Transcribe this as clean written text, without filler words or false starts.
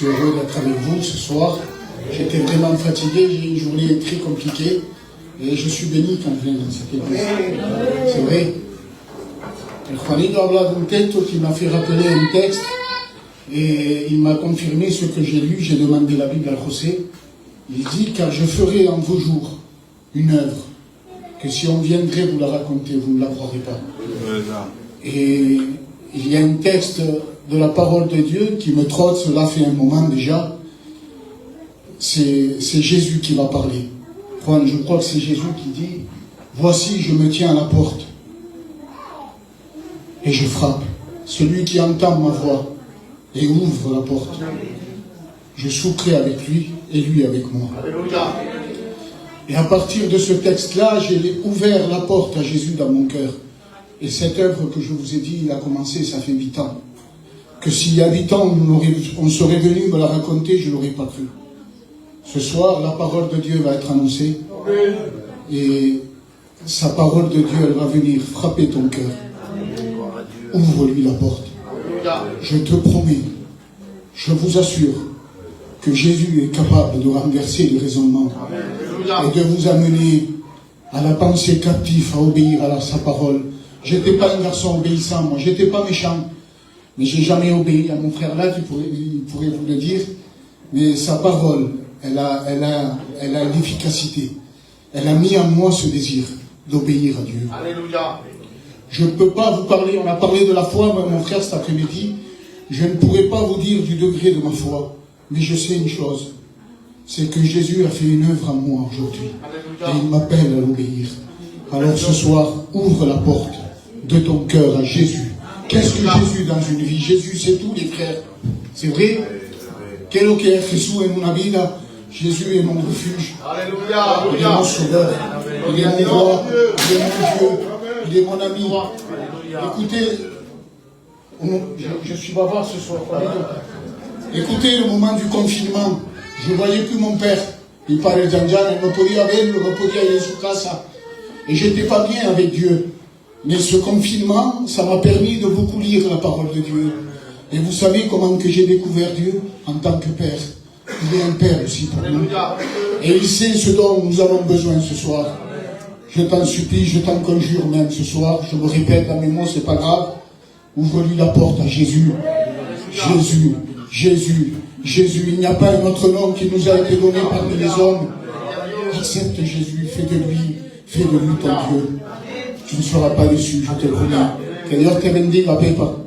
suis heureux d'être avec vous ce soir. J'étais vraiment fatigué, j'ai eu une journée très compliquée. Et je suis béni quand je viens dans cette église. C'est vrai. El Juanito habla d'un texte qui m'a fait rappeler un texte. Et il m'a confirmé ce que j'ai lu. J'ai demandé la Bible à José. Il dit, car je ferai en vos jours une œuvre que si on viendrait vous la raconter, vous ne la croirez pas. Et il y a un texte de la parole de Dieu qui me trotte, cela fait un moment déjà. C'est Jésus qui va parler. Juan, je crois que c'est Jésus qui dit, voici je me tiens à la porte et je frappe. Celui qui entend ma voix et ouvre la porte, je souperai avec lui et lui avec moi. Alléluia. Et à partir de ce texte-là, j'ai ouvert la porte à Jésus dans mon cœur. Et cette œuvre que je vous ai dit, il a commencé, ça fait 8 ans. Que s'il y a 8 ans, on serait venu me la raconter, je ne l'aurais pas cru. Ce soir, la parole de Dieu va être annoncée. Et sa parole de Dieu, elle va venir frapper ton cœur. Ouvre-lui la porte. Je te promets, je vous assure, que Jésus est capable de renverser les raisonnements et de vous amener à la pensée captive, à obéir à sa parole. Je n'étais pas un garçon obéissant, moi, je n'étais pas méchant, mais je n'ai jamais obéi à mon frère là, il pourrait vous le dire, mais sa parole, elle a l'efficacité. Elle a mis en moi ce désir d'obéir à Dieu. Alléluia. Je ne peux pas vous parler, on a parlé de la foi, mon frère, cet après-midi, je ne pourrais pas vous dire du degré de ma foi. Mais je sais une chose, c'est que Jésus a fait une œuvre en moi aujourd'hui. Et il m'appelle à l'obéir. Alors ce soir, ouvre la porte de ton cœur à Jésus. Qu'est-ce que Jésus dans une vie? Jésus, c'est tout, les frères. C'est vrai? Qu'est-ce que Jésus en una vida? Jésus est mon refuge. Il est mon sauveur. Il est mon roi. Il est mon Dieu. Il est mon ami. Écoutez, je suis bavard ce soir. Écoutez, le moment du confinement, je ne voyais plus mon père. Il parlait d'Anjan, il me pouvait verlo, me pouvait aller sur casa. Et j'étais pas bien avec Dieu. Mais ce confinement, ça m'a permis de beaucoup lire la parole de Dieu. Et vous savez comment que j'ai découvert Dieu en tant que père. Il est un père aussi pour nous. Et il sait ce dont nous avons besoin ce soir. Je t'en supplie, je t'en conjure même ce soir. Je me répète dans mes mots, c'est pas grave. Ouvre-lui la porte à Jésus. Jésus. Jésus, Jésus, il n'y a pas un autre nom qui nous a été donné parmi les hommes. Accepte Jésus, fais de lui ton Dieu. Tu ne seras pas déçu, je te le promets. Que Dios te bendiga, Pepa.